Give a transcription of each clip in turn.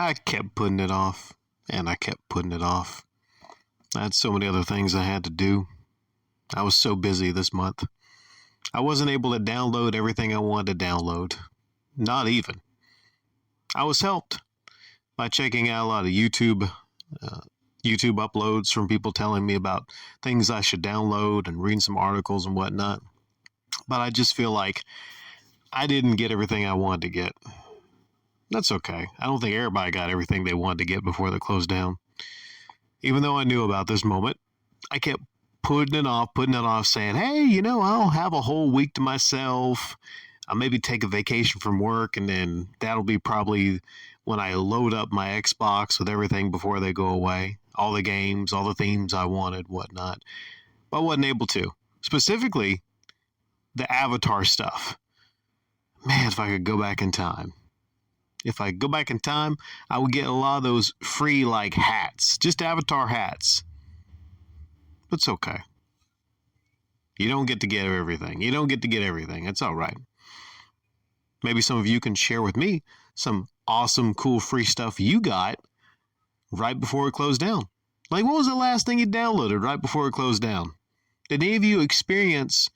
I kept putting it off, and I kept putting it off. I had so many other things I had to do. I was so busy this month. I wasn't able to download everything I wanted to download. Not even. I was helped by checking out a lot of uh, YouTube uploads from people telling me about things I should download and reading some articles and whatnot. But I just feel like I didn't get everything I wanted to get. That's okay. I don't think everybody got everything they wanted to get before they closed down. Even though I knew about this moment, I kept putting it off, saying, hey, I'll have a whole week to myself. I'll maybe take a vacation from work, and then that'll be probably when I load up my Xbox with everything before they go away. All the games, all the themes I wanted, whatnot. But I wasn't able to. Specifically, the Avatar stuff. Man, if I could go back in time. If I go back in time, I would get a lot of those free, hats. Just Avatar hats. But it's okay. You don't get to get everything. It's all right. Maybe some of you can share with me some awesome, cool, free stuff you got right before it closed down. What was the last thing you downloaded right before it closed down? Did any of you experience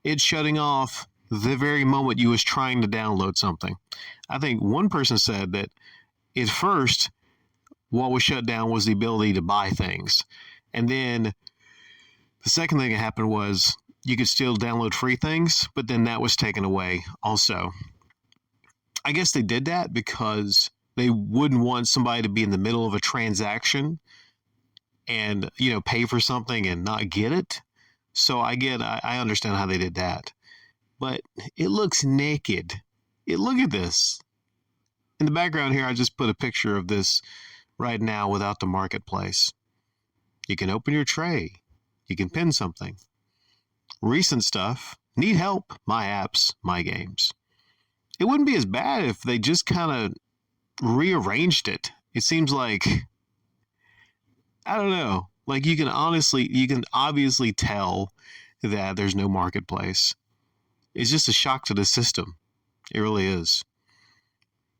it shutting off the very moment you was trying to download something? I think one person said that at first, what was shut down was the ability to buy things. And then the second thing that happened was you could still download free things, but then that was taken away also. I guess they did that because they wouldn't want somebody to be in the middle of a transaction and, pay for something and not get it. So I understand how they did that. But it looks naked. Look at this. In the background here, I just put a picture of this right now without the marketplace. You can open your tray. You can pin something. Recent stuff. Need help. My apps, my games. It wouldn't be as bad if they just kind of rearranged it. It seems like, I don't know. You can obviously tell that there's no marketplace. It's just a shock to the system. It really is.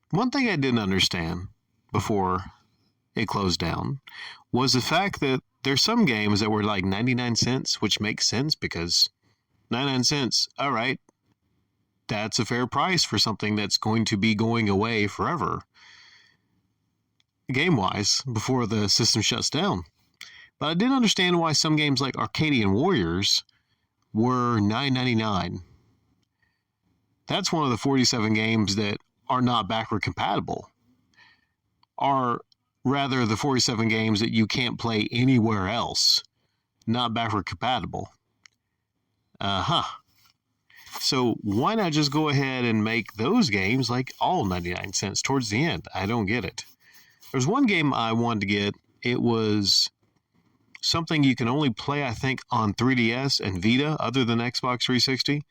One thing I didn't understand before it closed down was the fact that there's some games that were 99 cents, which makes sense because 99 cents, all right, that's a fair price for something that's going to be going away forever, game-wise, before the system shuts down. But I didn't understand why some games like Arcadian Warriors were $9.99. That's one of the 47 games that are not backward compatible. Are rather the 47 games that you can't play anywhere else. Not backward compatible. So why not just go ahead and make those games all 99 cents towards the end? I don't get it. There's one game I wanted to get. It was something you can only play, I think, on 3DS and Vita other than Xbox 360.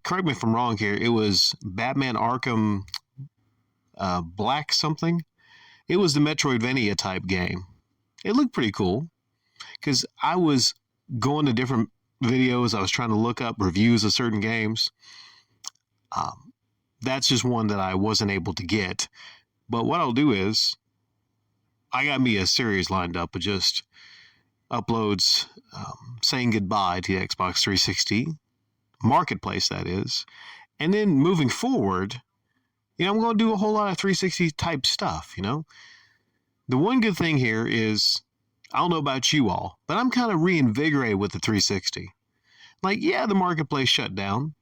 Correct me if I'm wrong here. It was Batman Arkham Black something. It was the Metroidvania type game. It looked pretty cool because I was going to different videos. I was trying to look up reviews of certain games. That's just one that I wasn't able to get. But what I'll do is I got me a series lined up of just uploads saying goodbye to the Xbox 360 marketplace, that is. And then moving forward, I'm going to do a whole lot of 360 type stuff, The one good thing here is, I don't know about you all, but I'm kind of reinvigorated with the 360. Yeah, the marketplace shut down,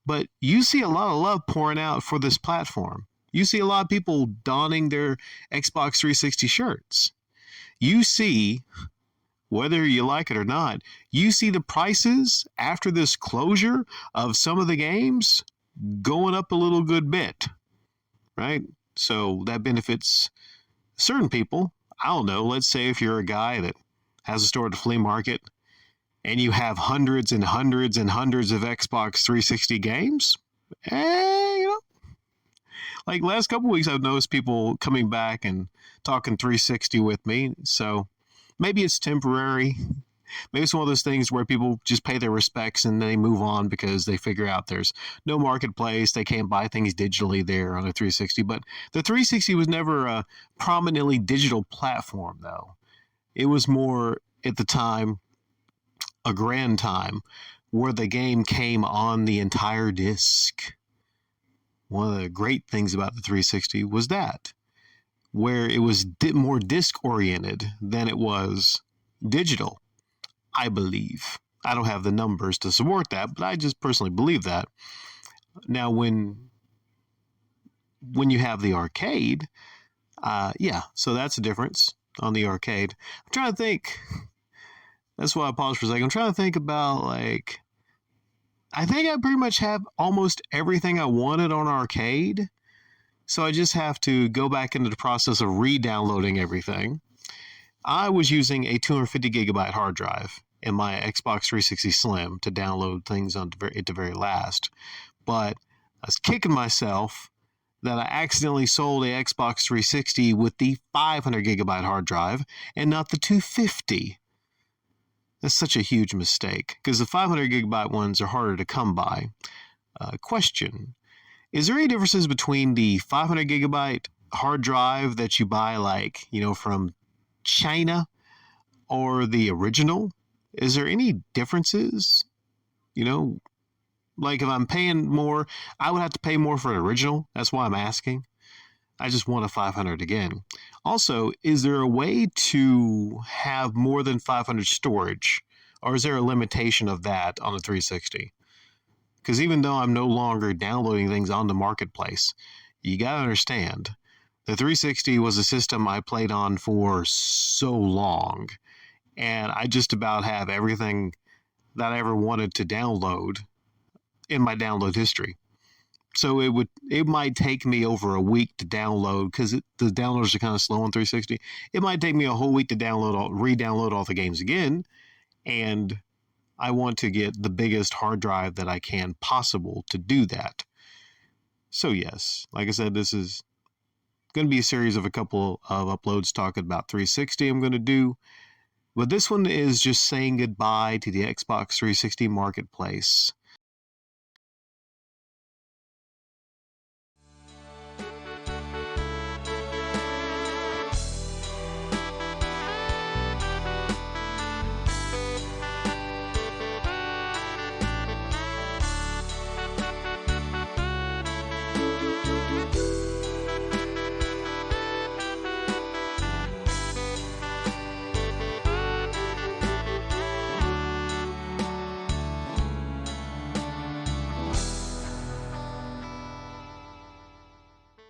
but you see a lot of love pouring out for this platform. You see a lot of people donning their Xbox 360 shirts. You see, whether you like it or not, you see the prices after this closure of some of the games going up a little good bit, right? So that benefits certain people. I don't know. Let's say if you're a guy that has a store at the flea market and you have hundreds and hundreds and hundreds of Xbox 360 games, last couple of weeks, I've noticed people coming back and talking 360 with me. So maybe it's temporary. Maybe it's one of those things where people just pay their respects and they move on because they figure out there's no marketplace. They can't buy things digitally there on a 360. But the 360 was never a prominently digital platform, though. It was more, at the time, a grand time where the game came on the entire disc. One of the great things about the 360 was that, where it was more disc oriented than it was digital, I believe. I don't have the numbers to support that, but I just personally believe that. Now, when you have the arcade, so that's a difference on the arcade. I'm trying to think. That's why I paused for a second. I'm trying to think about, like, I think I pretty much have almost everything I wanted on arcade. So I just have to go back into the process of re-downloading everything. I was using a 250 gigabyte hard drive in my Xbox 360 Slim to download things at the very last. But I was kicking myself that I accidentally sold a Xbox 360 with the 500 gigabyte hard drive and not the 250. That's such a huge mistake because the 500 gigabyte ones are harder to come by. Question. Is there any differences between the 500 gigabyte hard drive that you buy, like, from China or the original? Is there any differences? Like if I'm paying more, I would have to pay more for an original. That's why I'm asking. I just want a 500 again. Also, is there a way to have more than 500 storage, or is there a limitation of that on the 360? Because even though I'm no longer downloading things on the marketplace, you got to understand, the 360 was a system I played on for so long, and I just about have everything that I ever wanted to download in my download history. So it might take me over a week to download, because the downloads are kind of slow on 360. It might take me a whole week to re-download all the games again, and I want to get the biggest hard drive that I can possible to do that. So yes, like I said, this is going to be a series of a couple of uploads talking about 360 I'm going to do. But this one is just saying goodbye to the Xbox 360 marketplace.